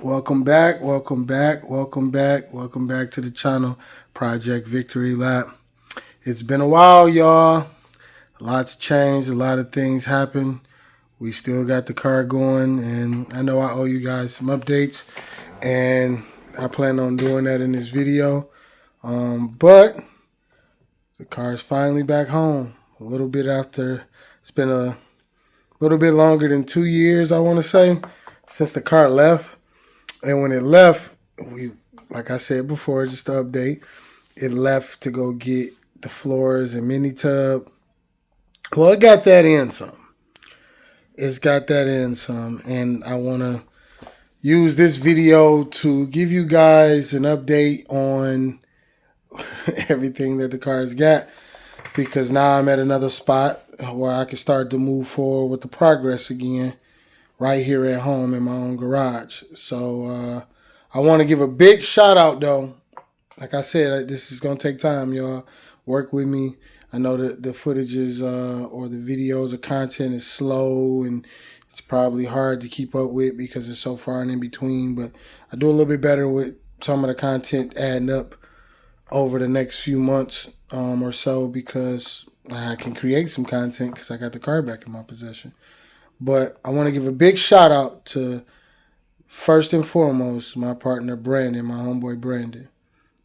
Welcome back, welcome back, welcome back, welcome back to the channel, Project Victory Lap. It's been a while, y'all. A lot's changed, a lot of things happened. We still got the car going, and I know I owe you guys some updates, and I plan on doing that in this video. But the car is finally back home. A little bit after, it's been a little bit longer than 2 years, I want to say, since the car left. And when it left, like I said before, just to update, it left to go get the floors and mini tub. Well, it got that in some. It's got that in some. And I want to use this video to give you guys an update on everything that the car's got. Because now I'm at another spot where I can start to move forward with the progress again. Right here at home in my own garage. So I want to give a big shout out though. Like I said, this is going to take time, y'all. Work with me. I know that the footages or the videos or content is slow and it's probably hard to keep up with because it's so far and in between. But I do a little bit better with some of the content adding up over the next few months or so because I can create some content because I got the car back in my possession. But I want to give a big shout out to, first and foremost, my partner Brandon, my homeboy Brandon.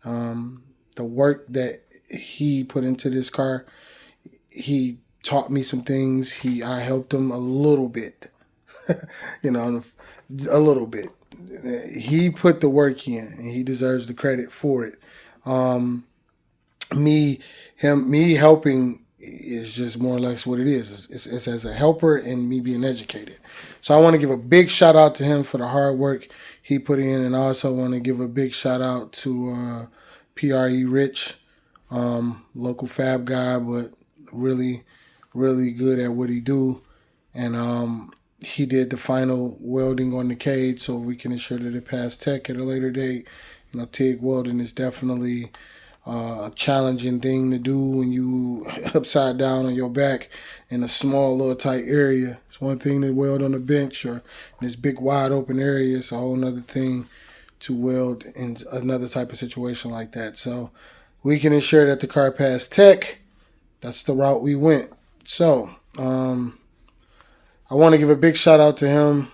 The work that he put into this car, he taught me some things. I helped him a little bit, a little bit. He put the work in, and he deserves the credit for it. Me helping is just more or less what it is. It's as a helper and me being educated. So I want to give a big shout out to him for the hard work he put in, and I also want to give a big shout out to PRE Rich, local fab guy, but really, really good at what he do. And he did the final welding on the cage so we can ensure that it passed tech at a later date. TIG welding is definitely a challenging thing to do when you upside down on your back in a small little tight area. It's one thing to weld on a bench or in this big wide open area. It's a whole nother thing to weld in another type of situation like that. So we can ensure that the car passed tech. That's the route we went. So I want to give a big shout out to him.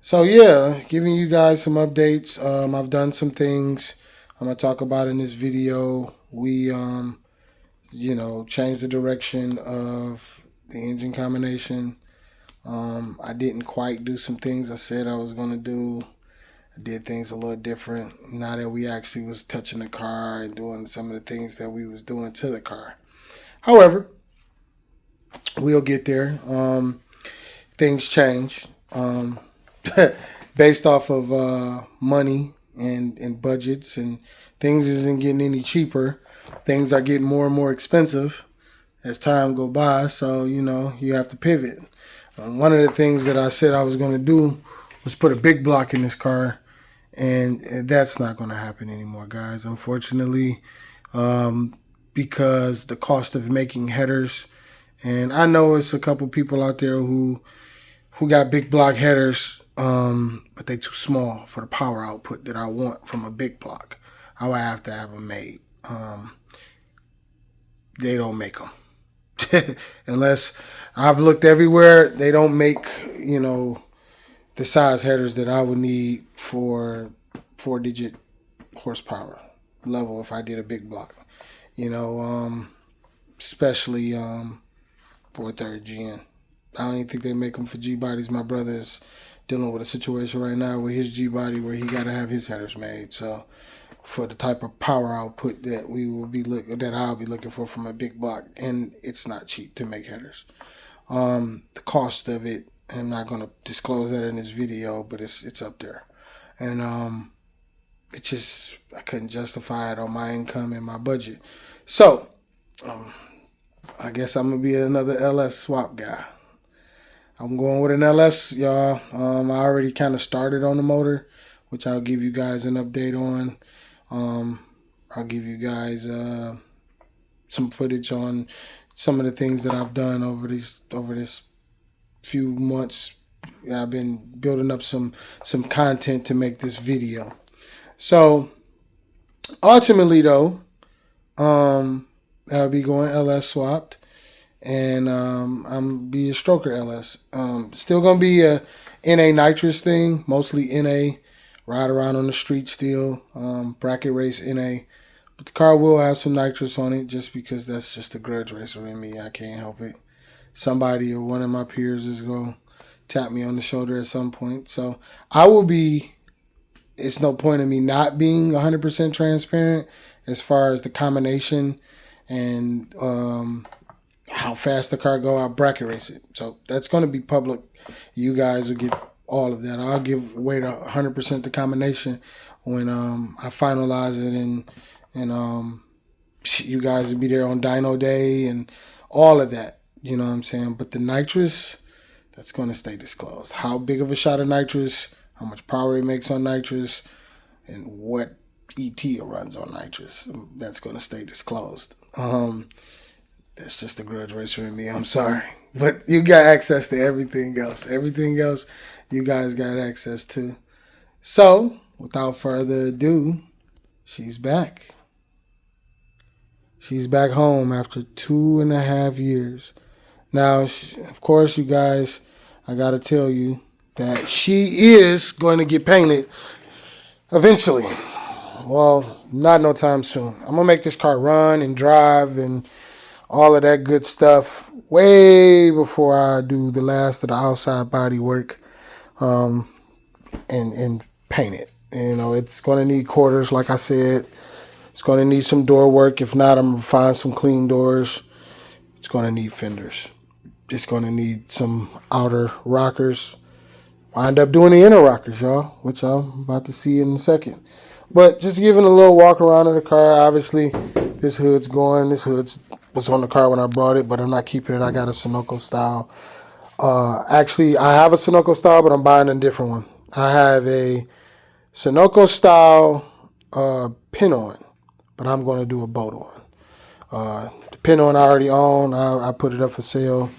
So yeah, giving you guys some updates. I've done some things I'm going to talk about in this video. We, changed the direction of the engine combination. I didn't quite do some things I said I was going to do. I did things a little different now that we actually was touching the car and doing some of the things that we was doing to the car. However, we'll get there. Things change based off of money and budgets, and things isn't getting any cheaper. Things are getting more and more expensive as time go by, so you have to pivot. One of the things that I said I was going to do was put a big block in this car, and that's not going to happen anymore, guys, unfortunately, because the cost of making headers, and I know it's a couple people out there who got big block headers, but they too small for the power output that I want from a big block. I would have to have them made. They don't make them. Unless I've looked everywhere, they don't make, the size headers that I would need for 4-digit horsepower level if I did a big block. Especially for a third gen. I don't even think they make them for G-bodies. My brother is dealing with a situation right now with his G-body where he got to have his headers made. So for the type of power output that I'll be looking for from a big block, and it's not cheap to make headers. The cost of it, I'm not going to disclose that in this video, but it's up there. And I couldn't justify it on my income and my budget. So I guess I'm going to be another LS swap guy. I'm going with an LS, y'all. I already kind of started on the motor, which I'll give you guys an update on. I'll give you guys some footage on some of the things that I've done over this few months I've been building up some content to make this video. So ultimately, though, I'll be going LS swapped, and I'm be a stroker LS. Still gonna be a NA nitrous thing, mostly NA. Ride around on the street still, bracket race NA. But the car will have some nitrous on it, just because that's just a grudge racer in me. I can't help it. Somebody or one of my peers is gonna tap me on the shoulder at some point. So I will be. It's no point in me not being 100% transparent as far as the combination and how fast the car go. I'll bracket race it. So that's going to be public. You guys will get all of that. I'll give away 100% the combination when I finalize it, and you guys will be there on Dyno Day and all of that. You know what I'm saying? But the nitrous, that's going to stay disclosed. How big of a shot of nitrous, how much power it makes on nitrous, and what ET it runs on nitrous, that's going to stay disclosed. That's just a grudge racer in me. I'm sorry. But you got access to everything else. Everything else you guys got access to. So, without further ado, she's back. She's back home after 2.5 years. Now, of course, you guys, I got to tell you that she is going to get painted eventually. Well, not no time soon. I'm going to make this car run and drive and all of that good stuff way before I do the last of the outside body work and paint it. You know, it's going to need quarters, like I said. It's going to need some door work. If not, I'm going to find some clean doors. It's going to need fenders. It's going to need some outer rockers. Wind up doing the inner rockers, y'all, which I'm about to see in a second. But just giving a little walk around of the car. Obviously, this hood's going. This hood was on the car when I brought it, but I'm not keeping it. I got a Sunoco style. Actually, I have a Sunoco style, but I'm buying a different one. I have a Sunoco style pin on, but I'm going to do a boat on. The pin on I already own. I put it up for sale.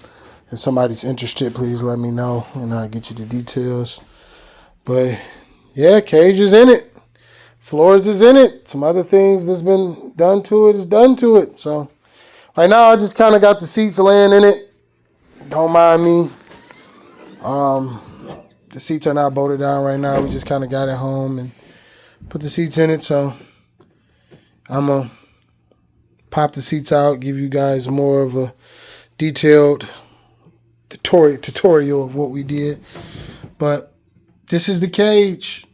If somebody's interested, please let me know, and I'll get you the details. But, yeah, cage is in it. Floors is in it. Some other things that's been done to it is done to it. So, right now, I just kind of got the seats laying in it. Don't mind me. The seats are not bolted down right now. We just kind of got it home and put the seats in it. So, I'm going to pop the seats out, give you guys more of a detailed tutorial of what we did. But this is the cage.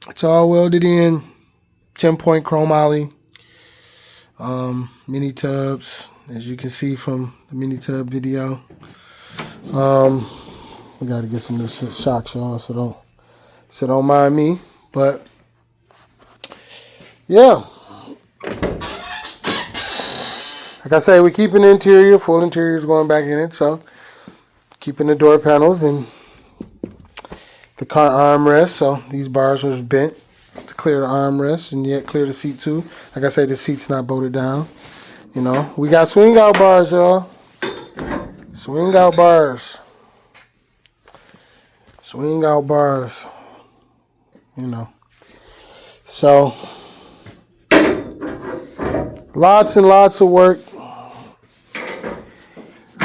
It's all welded in. 10-point chrome ollie. Mini tubs, as you can see from the mini tub video. We got to get some new shocks, y'all, so don't mind me. But yeah, like I say, we're keeping the interior. Full interior is going back in it, so keeping the door panels and the car armrest. So these bars was bent to clear the armrest and yet clear the seat too. Like I say, the seat's not bolted down. You know, we got swing out bars, y'all. Swing out bars. Swing out bars. You know. So, lots and lots of work.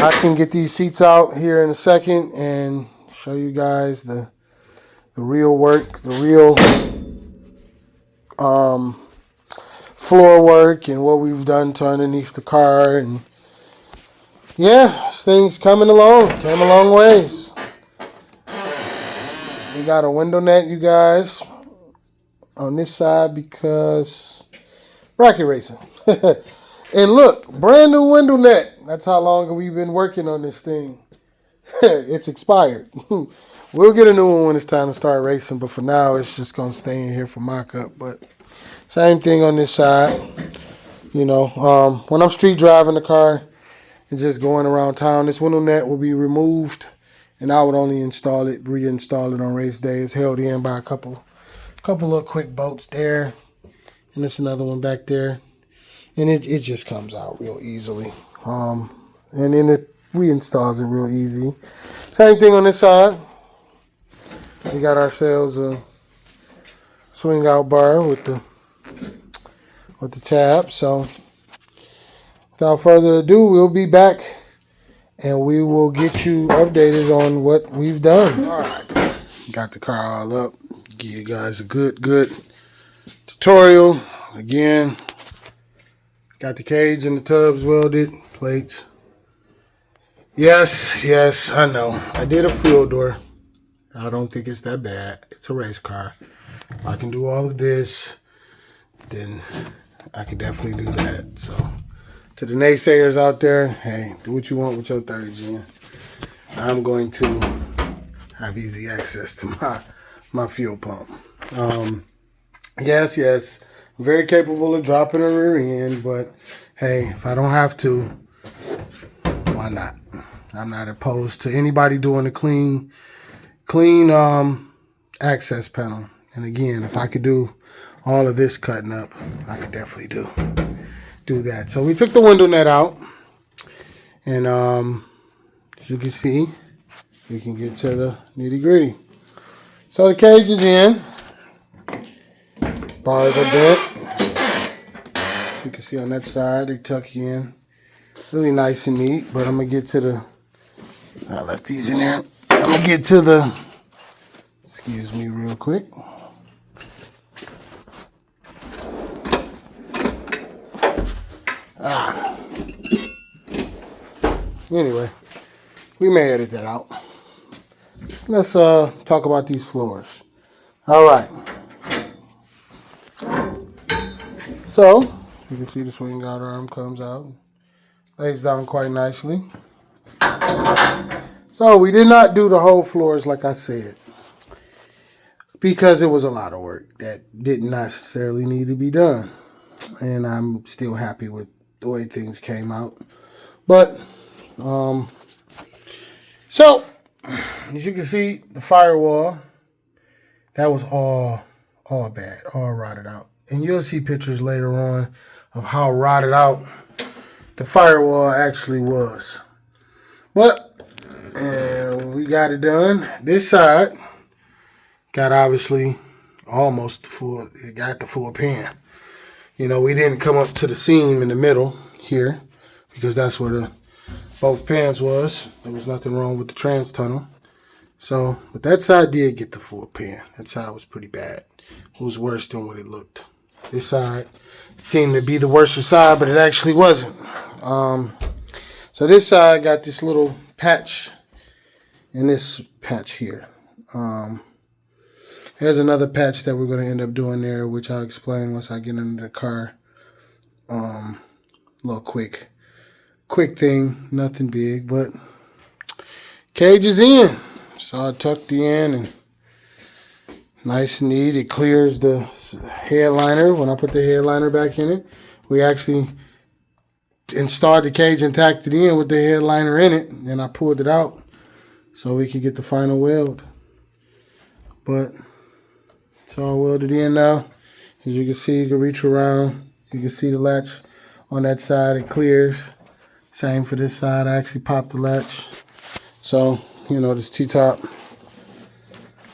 I can get these seats out here in a second and show you guys the real work, the real floor work and what we've done to underneath the car. And yeah, this thing's coming along. Came a long ways. We got a window net, you guys, on this side because bracket racing. And look, brand new window net. That's how long we've been working on this thing. It's expired. We'll get a new one when it's time to start racing, but for now, it's just going to stay in here for mock-up. But same thing on this side. You know, when I'm street driving the car and just going around town, this window net will be removed, and I would only reinstall it on race day. It's held in by a couple of quick bolts there, and there's another one back there. And it just comes out real easily. And then it reinstalls it real easy. Same thing on this side. We got ourselves a swing out bar with the tab. So without further ado, we'll be back and we will get you updated on what we've done. All right, got the car all up. Give you guys a good tutorial. Again, got the cage and the tubs welded, plates. Yes, I know. I did a fuel door. I don't think it's that bad. It's a race car. If I can do all of this, then I can definitely do that. So, to the naysayers out there, hey, do what you want with your 30 gen. I'm going to have easy access to my fuel pump. Yes, I'm very capable of dropping a rear end, but hey, if I don't have to, why not? I'm not opposed to anybody doing a clean access panel. And again, if I could do all of this cutting up, I could definitely do that. So we took the window net out, and as you can see, we can get to the nitty gritty. So the cage is in, bars are bent. As you can see on that side, they tuck you in, really nice and neat. But I'm gonna get to the. I left these in there. I'm gonna get to the. Excuse me, real quick. Anyway, we may edit that out. Let's talk about these floors. All right. So, you can see the swing out arm comes out, lays down quite nicely. So we did not do the whole floors like I said, because it was a lot of work that didn't necessarily need to be done. And I'm still happy with the way things came out. But, so, as you can see, the firewall, that was all bad, all rotted out. And you'll see pictures later on of how rotted out the firewall actually was. But, and we got it done. This side got obviously almost the full, it got the full pan. You know, we didn't come up to the seam in the middle here because that's where the both pans was. There was nothing wrong with the trans tunnel. So, but that side did get the full pan. That side was pretty bad. It was worse than what it looked. This side seemed to be the worst side, but it actually wasn't. So this side got this little patch and this patch here. There's another patch that we're going to end up doing there, which I'll explain once I get into the car. Little quick thing, nothing big, but cage is in. So I tucked in and nice and neat. It clears the headliner. When I put the headliner back in it, we actually installed the cage and tacked it in with the headliner in it, and I pulled it out so we could get the final weld. But it's all welded in now. As you can see, you can reach around. You can see the latch on that side. It clears. Same for this side. I actually popped the latch. So, you know, this T-top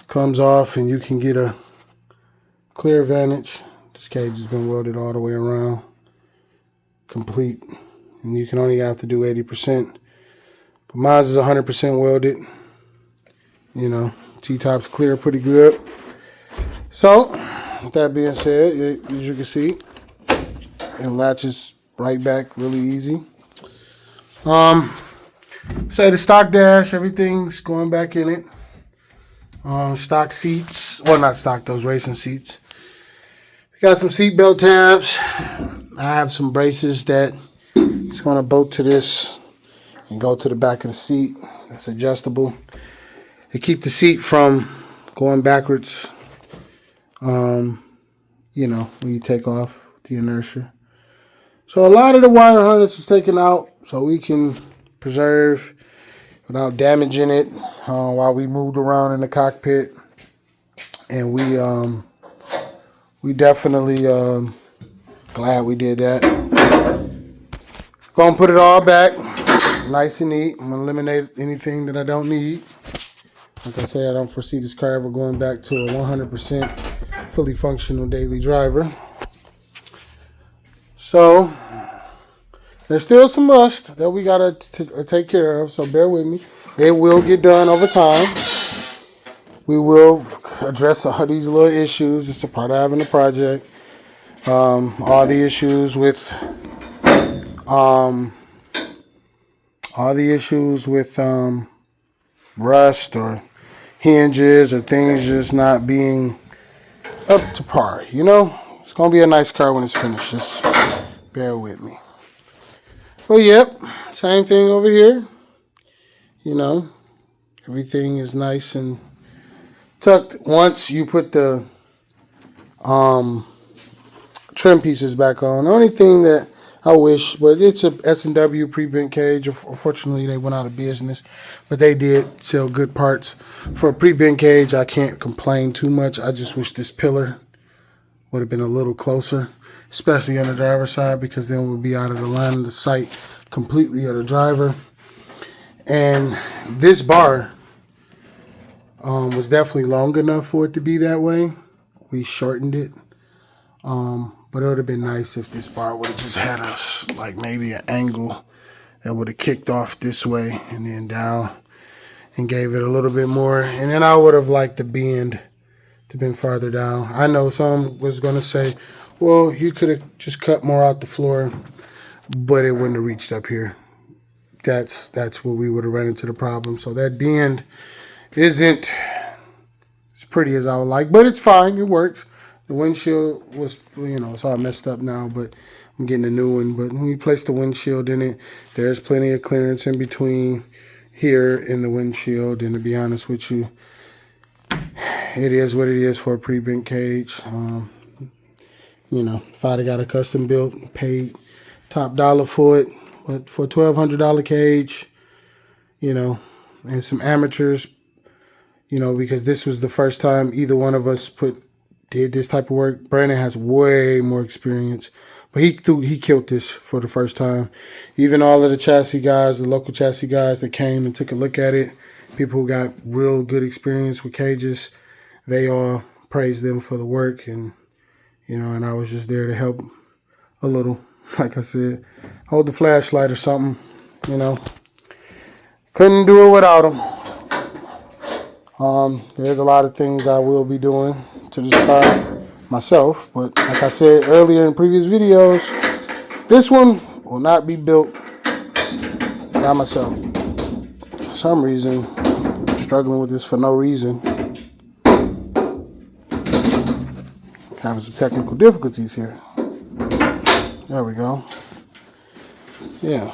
comes off and you can get a clear vantage. This cage has been welded all the way around. Complete. And you can only have to do 80%. But mine is 100% welded. You know, T-top's clear pretty good. So, with that being said, as you can see, it latches right back really easy. So the stock dash, everything's going back in it. Stock seats, well, not stock, those racing seats. Got some seat belt tabs. I have some braces that it's going to bolt to this and go to the back of the seat. That's adjustable. They keep the seat from going backwards, you know, when you take off with the inertia. So a lot of the wire harness was taken out so we can preserve without damaging it while we moved around in the cockpit. And we definitely glad we did that. Gonna put it all back. nice and neat. I'm gonna eliminate anything that I don't need. Like I say, I don't foresee this car ever going back to a 100% fully functional daily driver. So there's still some rust that we gotta take care of, so bear with me. It will get done over time. We will address all these little issues. It's a part of having a project. All the issues with rust or hinges or things just not being up to par. You know, it's gonna be a nice car when it's finished. Just bear with me. Well, yep, same thing over here. You know, everything is nice and tucked. Once you put the trim pieces back on, the only thing that I wish, but it's a S&W pre-bent cage. Unfortunately, they went out of business, but they did sell good parts for a pre-bent cage. I can't complain too much. I just wish this pillar would have been a little closer, especially on the driver's side, because then we'll be out of the line of the sight completely of the driver. And this bar was definitely long enough for it to be that way. We shortened it. But it would have been nice if this bar would have just had us like maybe an angle that would have kicked off this way and then down and gave it a little bit more. And then I would have liked the bend to been farther down. I know some was going to say, well, you could have just cut more out the floor, but it wouldn't have reached up here. That's where we would have run into the problem. So that bend isn't as pretty as I would like, but it's fine. It works. The windshield was, you know, it's all messed up now, but I'm getting a new one. But when we place the windshield in it, there's plenty of clearance in between here and the windshield. And to be honest with you, it is what it is for a pre-bent cage. You know, if I'd have got a custom built, paid top dollar for it, but for a $1,200 cage, you know, and some amateurs, you know, because this was the first time either one of us did this type of work. Brandon has way more experience, but he killed this for the first time. Even all of the chassis guys, the local chassis guys that came and took a look at it, people who got real good experience with cages, they all praised them for the work. And, you know, and I was just there to help a little, like I said, hold the flashlight or something, you know. Couldn't do it without them. There's a lot of things I will be doing to this car myself, but like I said earlier in previous videos, this one will not be built by myself. For some reason, I'm struggling with this for no reason. Having some technical difficulties here. There we go. Yeah,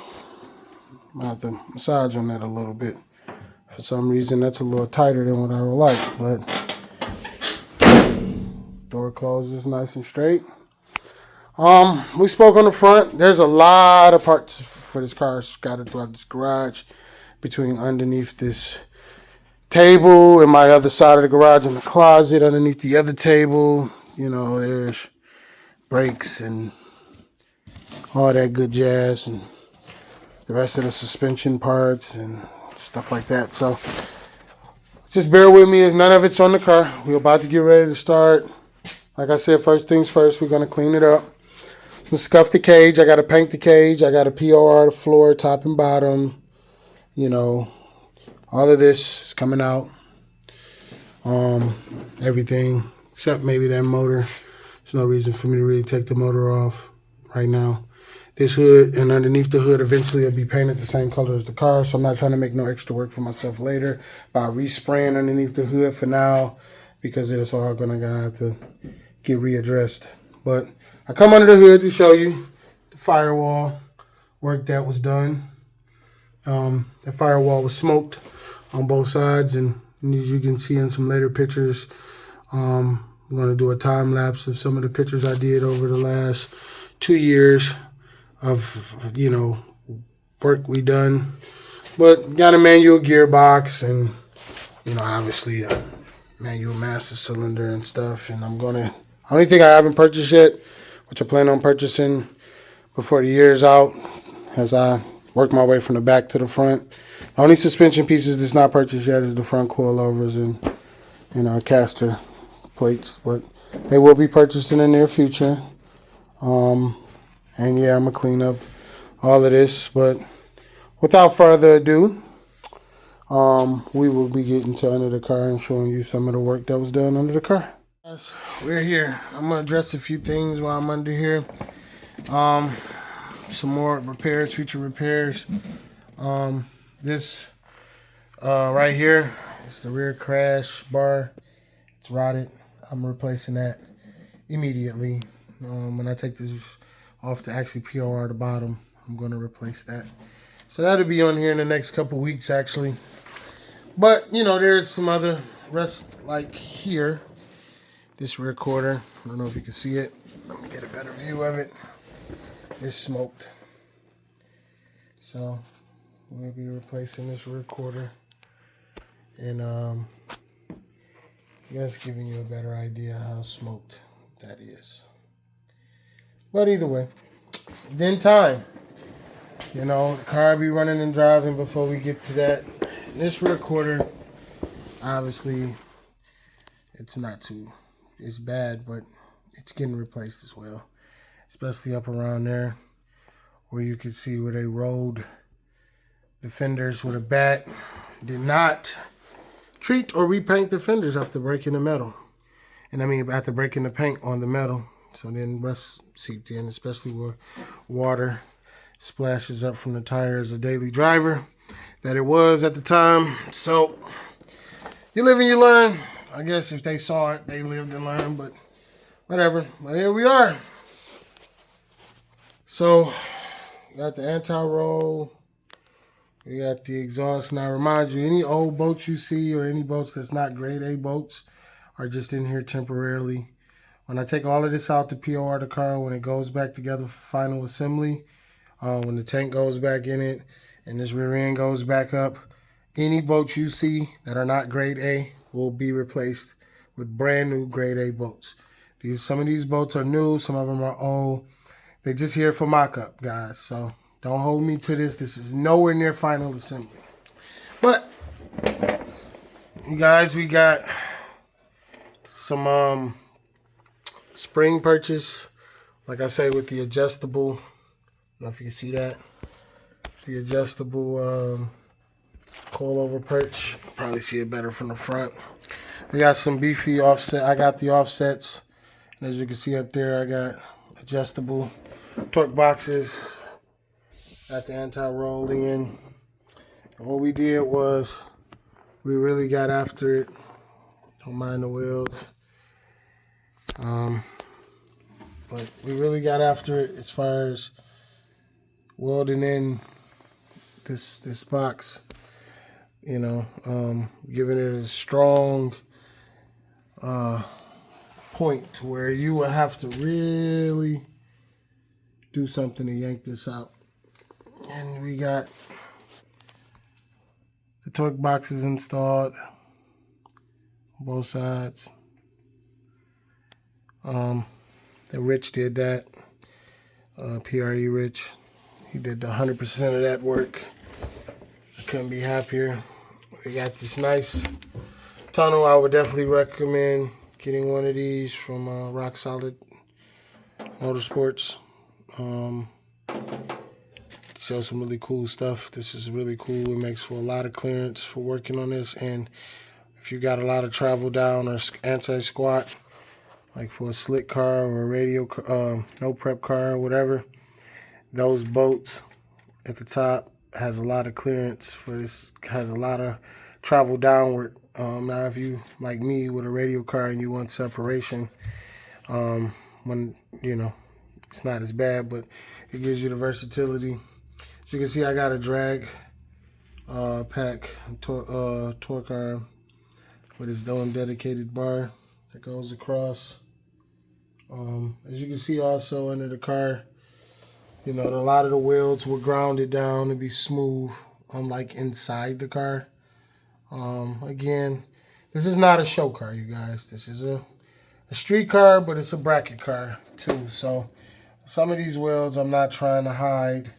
I have to massage on that a little bit. For some reason, that's a little tighter than what I would like, but door closes nice and straight. We spoke on the front. There's a lot of parts for this car scattered throughout this garage, between underneath this table and my other side of the garage in the closet, underneath the other table. You know, there's brakes and all that good jazz, and the rest of the suspension parts and stuff like that. So just bear with me, none of it's on the car. We're about to get ready to start. Like I said, first things first, we're going to clean it up. I'm scuff the cage. I got to paint the cage. I got to POR the floor, top and bottom. You know, all of this is coming out. Everything except maybe that motor. There's no reason for me to really take the motor off right now. This hood and underneath the hood eventually will be painted the same color as the car, so I'm not trying to make no extra work for myself later by respraying underneath the hood for now, because it's all gonna have to get readdressed. But I come under the hood to show you the firewall work that was done. The firewall was smoked on both sides, and as you can see in some later pictures, I'm going to do a time lapse of some of the pictures I did over the last 2 years of, you know, work we done. But got a manual gearbox and, you know, obviously a manual master cylinder and stuff. And only thing I haven't purchased yet, which I plan on purchasing before the year's out, as I work my way from the back to the front. The only suspension pieces that's not purchased yet is the front coilovers and caster plates, but they will be purchased in the near future. And yeah, I'm gonna clean up all of this, but without further ado, we will be getting to under the car and showing you some of the work that was done under the car. Guys, we're here. I'm gonna address a few things while I'm under here. Some more repairs, future repairs. This right here is the rear crash bar. It's rotted. I'm replacing that immediately. When I take this off to actually POR the bottom, I'm going to replace that. So that'll be on here in the next couple weeks, actually. But, you know, there's some other rest, like here. This rear quarter. I don't know if you can see it. Let me get a better view of it. It's smoked. So we'll be replacing this rear quarter. And that's giving you a better idea how smoked that is. But either way, then time. You know, the car will be running and driving before we get to that. This rear quarter, obviously, it's bad, but it's getting replaced as well. Especially up around there, where you can see where they rolled the fenders with a bat. Did not treat or repaint the fenders after breaking the metal. And I mean, after breaking the paint on the metal. So then rust seeped in, especially where water splashes up from the tire as a daily driver that it was at the time. So you live and you learn. I guess if they saw it, they lived and learned, but whatever. But here we are. So got the anti-roll. We got the exhaust. Now remind you, any old boats you see or any boats that's not grade A boats are just in here temporarily. When I take all of this out to POR the car, when it goes back together for final assembly, when the tank goes back in it and this rear end goes back up, any boats you see that are not grade A will be replaced with brand new grade A boats. Some of these boats are new, some of them are old. They're just here for mock-up, guys. So don't hold me to this. This is nowhere near final assembly. But you guys, we got some spring purchase, like I say, with the adjustable. I don't know if you can see that. The adjustable coilover perch. Probably see it better from the front. We got some beefy offset. I got the offsets. And as you can see up there, I got adjustable torque boxes. Got the anti-roll in. And what we did was we really got after it. Don't mind the wheels. But we really got after it as far as welding in this box, you know, giving it a strong point to where you will have to really do something to yank this out. And we got the torque boxes installed on both sides. Rich did that. PRE Rich. He did 100% of that work. I couldn't be happier. We got this nice tunnel. I would definitely recommend getting one of these from Rock Solid Motorsports. Sells some really cool stuff. This is really cool. It makes for a lot of clearance for working on this. And if you got a lot of travel down or anti-squat, like for a slick car or a radio, no prep car or whatever, those bolts at the top has a lot of clearance for this, has a lot of travel downward. Now if you, like me, with a radio car and you want separation, when, you know, it's not as bad, but it gives you the versatility. As you can see, I got a drag pack torque arm with its own dedicated bar that goes across. As you can see also under the car, you know, a lot of the wheels were grounded down to be smooth, unlike inside the car. Again, this is not a show car, you guys. This is a street car, but it's a bracket car too. So some of these wheels I'm not trying to hide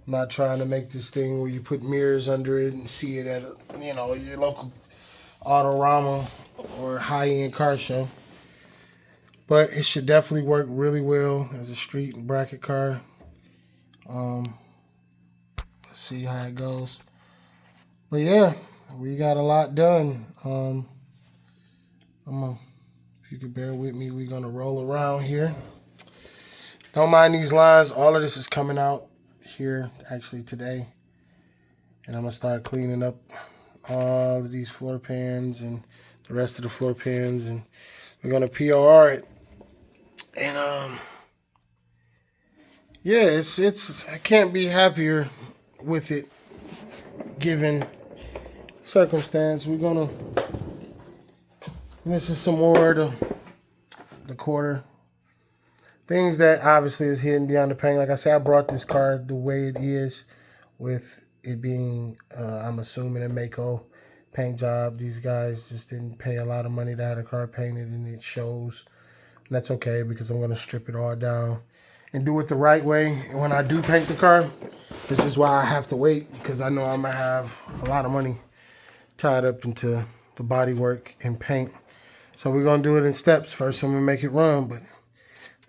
I'm not trying to make this thing where you put mirrors under it and see it at your local Autorama or high-end car show. But it should definitely work really well as a street and bracket car. Let's see how it goes. But yeah, we got a lot done. If you could bear with me, we're gonna roll around here. Don't mind these lines. All of this is coming out here actually today. And I'm gonna start cleaning up all of these floor pans and the rest of the floor pans, and we're gonna POR it. And yeah, it's I can't be happier with it given circumstance. We're gonna, this is some more of the quarter things that obviously is hidden beyond the paint. Like I said, I brought this car the way it is, with it being I'm assuming a Mako paint job. These guys just didn't pay a lot of money to have the car painted, and it shows. And that's okay, because I'm gonna strip it all down and do it the right way. And when I do paint the car, this is why I have to wait, because I know I'm gonna have a lot of money tied up into the body work and paint. So we're gonna do it in steps. First, I'm gonna make it run, but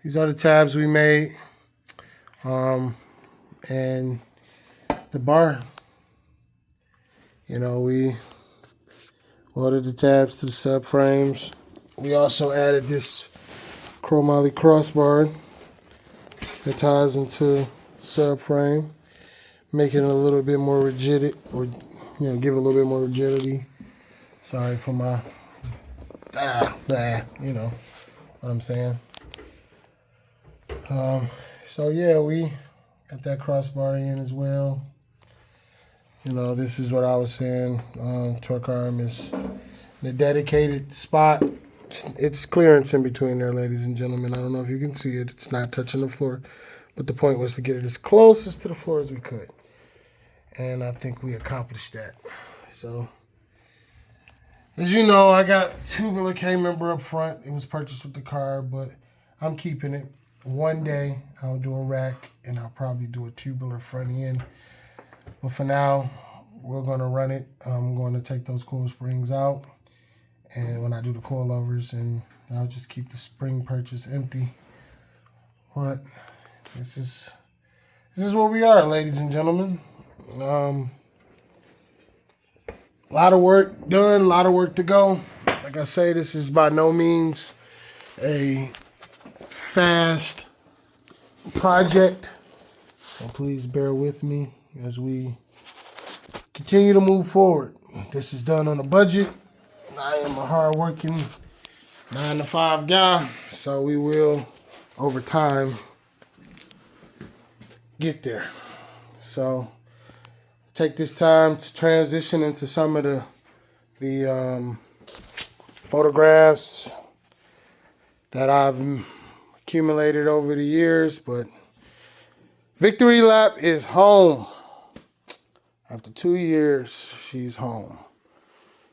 these are the tabs we made. And the bar. We ordered the tabs to the subframes. We also added this chromoly crossbar that ties into the subframe, making it a little bit more rigid, or give it a little bit more rigidity. Sorry for my you know what I'm saying. So yeah, we got that crossbar in as well. This is what I was saying. Torque arm is the dedicated spot. It's clearance in between there, ladies and gentlemen. I don't know if you can see it. It's not touching the floor. But the point was to get it as closest to the floor as we could. And I think we accomplished that. So, as you know, I got tubular K-member up front. It was purchased with the car, but I'm keeping it. One day, I'll do a rack, and I'll probably do a tubular front end. But for now, we're going to run it. I'm going to take those coil springs out. And when I do the coilovers, and I'll just keep the spring purchase empty. But this is where we are, ladies and gentlemen. A lot of work done, a lot of work to go. Like I say, this is by no means a fast project. So please bear with me as we continue to move forward. This is done on a budget. I am a hard-working 9-to-5 guy, so we will, over time, get there. So, take this time to transition into some of the photographs that I've accumulated over the years, but Victory Lap is home. After 2 years, she's home.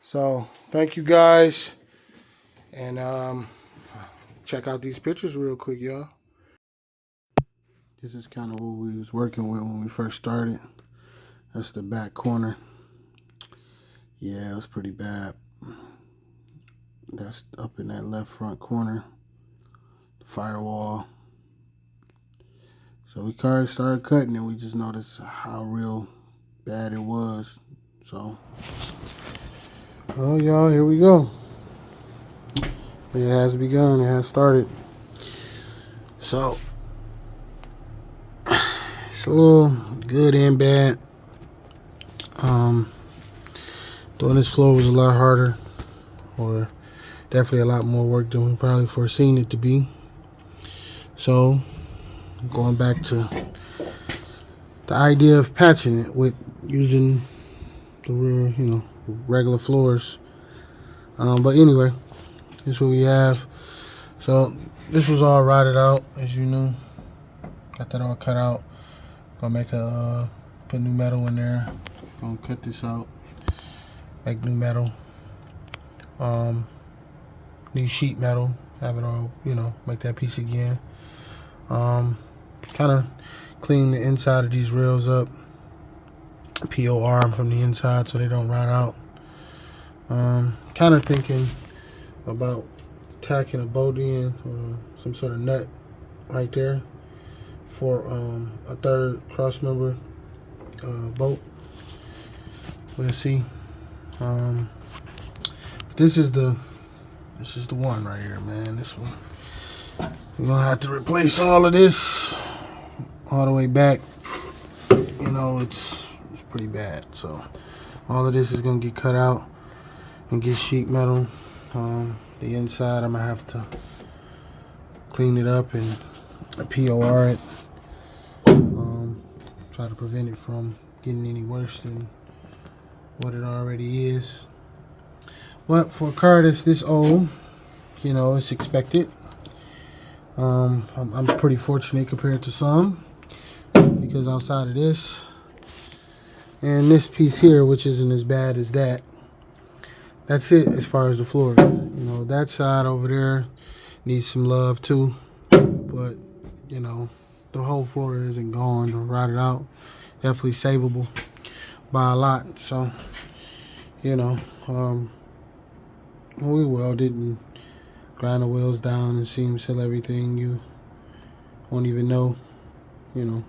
So, thank you guys. And check out these pictures real quick, y'all. This is kind of what we was working with when we first started. That's the back corner. Yeah, it was pretty bad. That's up in that left front corner. The firewall. So we started cutting and we just noticed how real bad it was. So, well, y'all, here we go. It has begun. It has started. So, it's a little good and bad. Doing this floor was a lot harder, or definitely a lot more work than we probably foreseen it to be. So, going back to the idea of patching it with using the rear, regular floors. But anyway, this is what we have. So this was all rotted out, as you know. Got that all cut out. Gonna make put new metal in there. Gonna cut this out. Make new metal. New sheet metal. Have it all, make that piece again. Kind of clean the inside of these rails up, POR them from the inside so they don't rot out. Kind of thinking about tacking a bolt in or some sort of nut right there for a third cross member bolt. We'll see. This is the one right here, man. This one. We're gonna have to replace all of this all the way back. You know, it's pretty bad. So all of this is gonna get cut out and get sheet metal. The inside, I'm gonna have to clean it up and POR it. Try to prevent it from getting any worse than what it already is. But for a car that's this old, you know, it's expected. I'm pretty fortunate compared to some, because outside of this and this piece here, which isn't as bad as that, that's it as far as the floors. You know, that side over there needs some love too, but you know, the whole floor isn't gone or rotted out. Definitely savable by a lot. So, you know, we welded and grind the wheels down and seam seal everything. You won't even know, you know,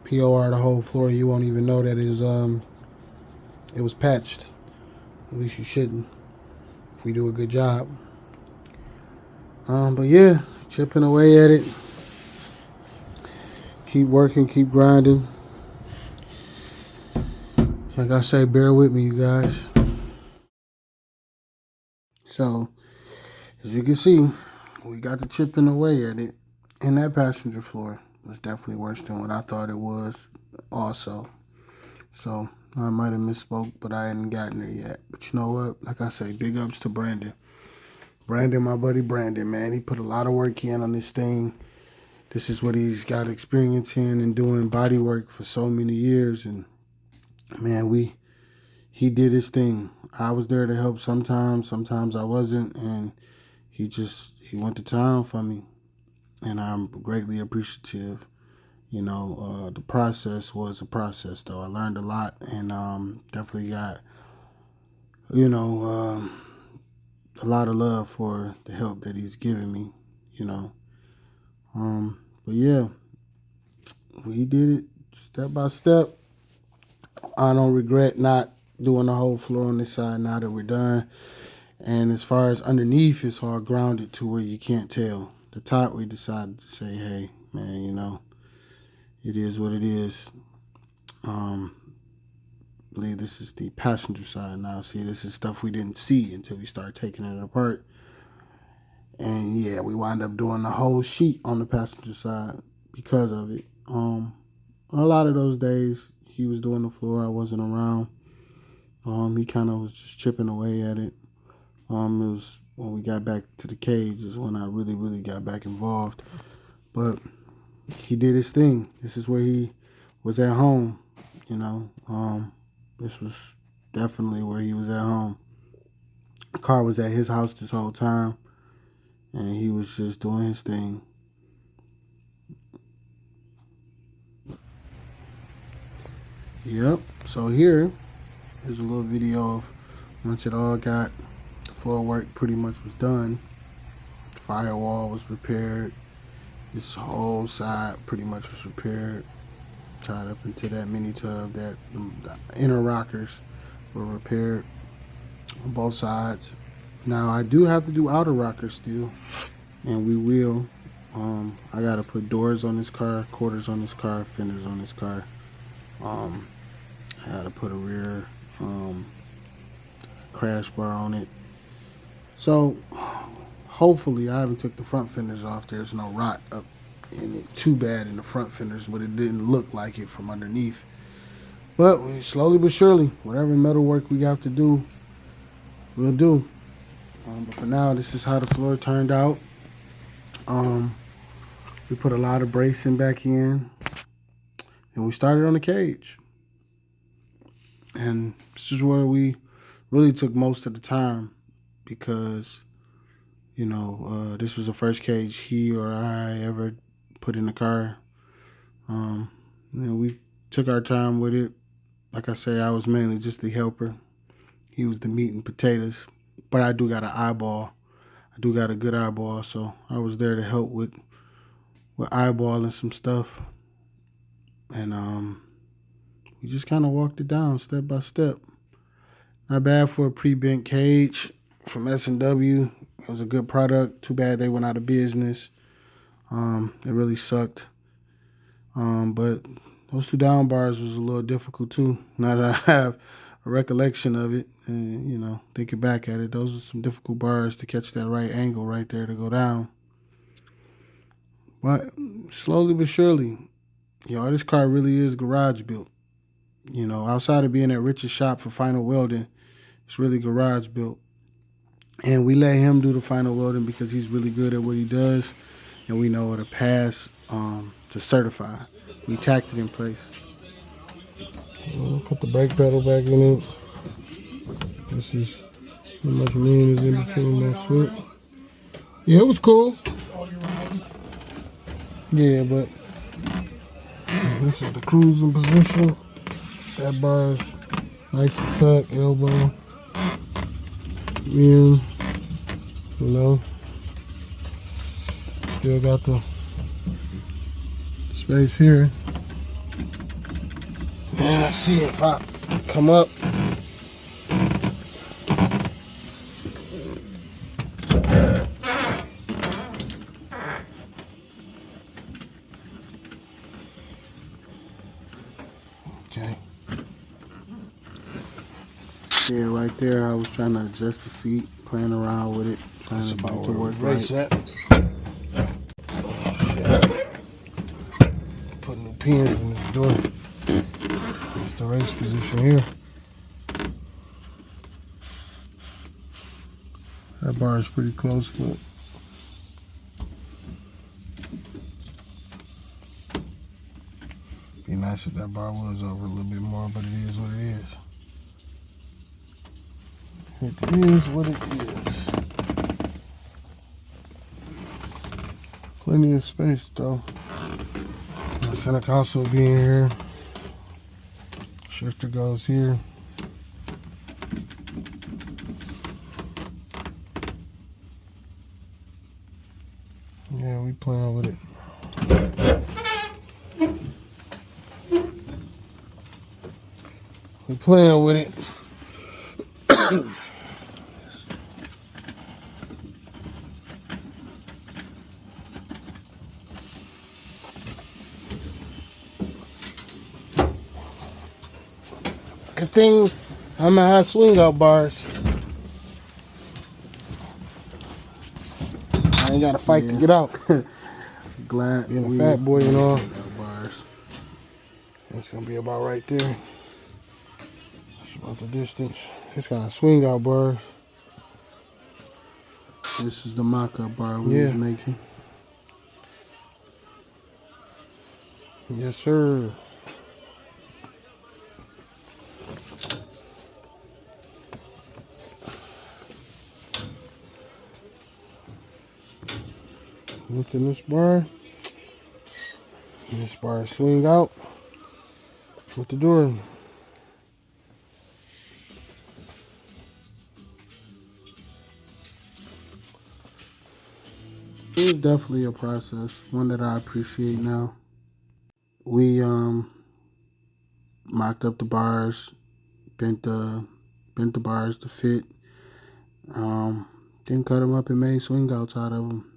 POR the whole floor. You won't even know that it was patched. At least you shouldn't, if we do a good job. But yeah, chipping away at it. Keep working, keep grinding. Like I say, bear with me, you guys. So, as you can see, we got the chipping away at it. And that passenger floor was definitely worse than what I thought it was also. So, I might have misspoke, but I hadn't gotten there yet. But you know what? Like I say, big ups to Brandon. Brandon, my buddy Brandon, man. He put a lot of work in on this thing. This is what he's got experience in and doing body work for so many years. And, man, he did his thing. I was there to help sometimes I wasn't, and he went to town for me, and I'm greatly appreciative. You know, the process was a process, though. I learned a lot, and definitely got, you know, a lot of love for the help that he's given me, you know. But yeah, we did it step by step. I don't regret not doing the whole floor on this side now that we're done. And as far as underneath, it's all grounded to where you can't tell. The top, we decided to say, hey, man, you know, it is what it is. I believe this is the passenger side now. See, this is stuff we didn't see until we started taking it apart. And yeah, we wound up doing the whole sheet on the passenger side because of it. A lot of those days, he was doing the floor. I wasn't around. He kind of was just chipping away at it. It was when we got back to the cage is when I really, really got back involved. But he did his thing. This is where he was at home, you know. This was definitely where he was at home. The car was at his house this whole time, and he was just doing his thing. Yep. So here is a little video of once it all got, the floor work pretty much was done. The firewall was repaired. This whole side pretty much was repaired. Tied up into that mini tub. That the inner rockers were repaired on both sides. Now I do have to do outer rockers still, and we will. I gotta put doors on this car, quarters on this car, fenders on this car. I gotta put a rear crash bar on it. So hopefully I haven't took the front fenders off. There's no rot up in it too bad in the front fenders, but it didn't look like it from underneath. But we slowly but surely, whatever metal work we have to do, we'll do. But for now, this is how the floor turned out. We put a lot of bracing back in, and we started on the cage. And this is where we really took most of the time because, you know, this was the first cage he or I ever put in the car. We took our time with it. Like I say, I was mainly just the helper. He was the meat and potatoes. But I do got an eyeball. I do got a good eyeball, so I was there to help with eyeballing some stuff. And we just kind of walked it down step by step. Not bad for a pre-bent cage from S&W. It was a good product. Too bad they went out of business. It really sucked. But those 2 down bars was a little difficult too. Now that I have a recollection of it, and thinking back at it, those are some difficult bars to catch that right angle right there to go down. But slowly but surely, this car really is garage built. Outside of being at Rich's shop for final welding, it's really garage built. And we let him do the final welding because he's really good at what he does, and we know to pass to certify. We tacked it in place. Put the brake pedal back in it. This is how much room is in between my foot. Yeah, it was cool. Yeah, but this is the cruising position. That bar is nice and tucked, elbow in, Still got the space here. And I see if I come up. Okay. Yeah, right there, I was trying to adjust the seat, playing around with it, trying to make it work right. Put new pins in this door. That's the race position here. That bar is pretty close, but be nice if that bar was over a little bit more, but it is what it is. It is what it is. Plenty of space though. The center console will be in here. Shifter goes here. Yeah, we playing with it. We playing with it. Good thing I'm gonna have swing out bars. I ain't gotta fight to get out. Glad being a fat boy and all. Bars. That's gonna be about right there. That's about the distance. It's got swing out bars. This is the mock-up bar we was making. Yes, sir. Look in this bar. And this bar swing out with the door. It was definitely a process, one that I appreciate now. We mocked up the bars, bent the bars to fit, then cut them up and made swing outs out of them.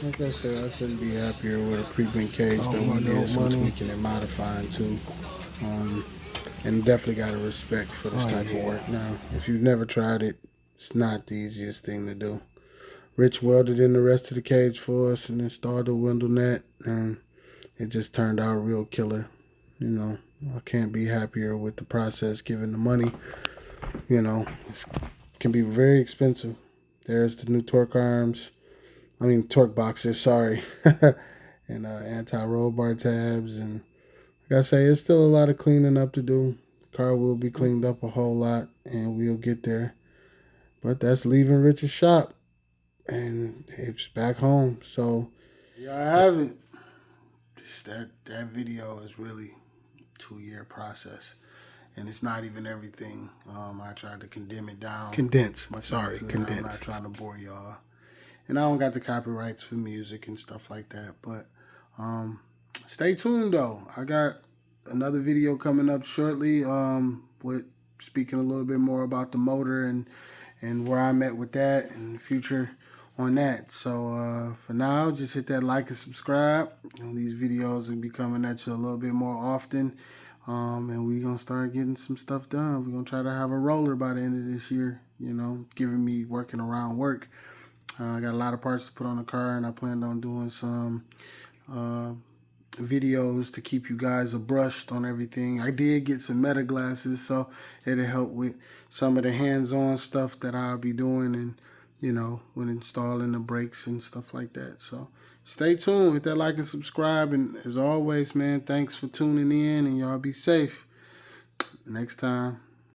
Like I said, I couldn't be happier with a pre-bent cage that we did some tweaking and modifying too. And definitely got a respect for this type of work. Now, if you've never tried it, it's not the easiest thing to do. Rich welded in the rest of the cage for us and installed the window net, and it just turned out real killer. You know, I can't be happier with the process given the money. You know, it can be very expensive. There's the new torque boxes, sorry. And anti-roll bar tabs. And like I say, it's still a lot of cleaning up to do. The car will be cleaned up a whole lot, and we'll get there. But that's leaving Rich's shop, and it's back home. So, yeah, I haven't. That video is really a 2-year process, and it's not even everything. I tried to condense. Sorry, condense. I'm not trying to bore y'all, and I don't got the copyrights for music and stuff like that. But stay tuned though. I got another video coming up shortly. With speaking a little bit more about the motor and where I'm at with that in the future on that. So for now, just hit that like and subscribe. These videos will be coming at you a little bit more often. And we're going to start getting some stuff done. We're going to try to have a roller by the end of this year, giving me working around work. I got a lot of parts to put on the car, and I planned on doing some videos to keep you guys abreast on everything. I did get some meta glasses, so it'll help with some of the hands-on stuff that I'll be doing, and when installing the brakes and stuff like that. So stay tuned, hit that like and subscribe, and as always, man, thanks for tuning in, and y'all be safe. Next time.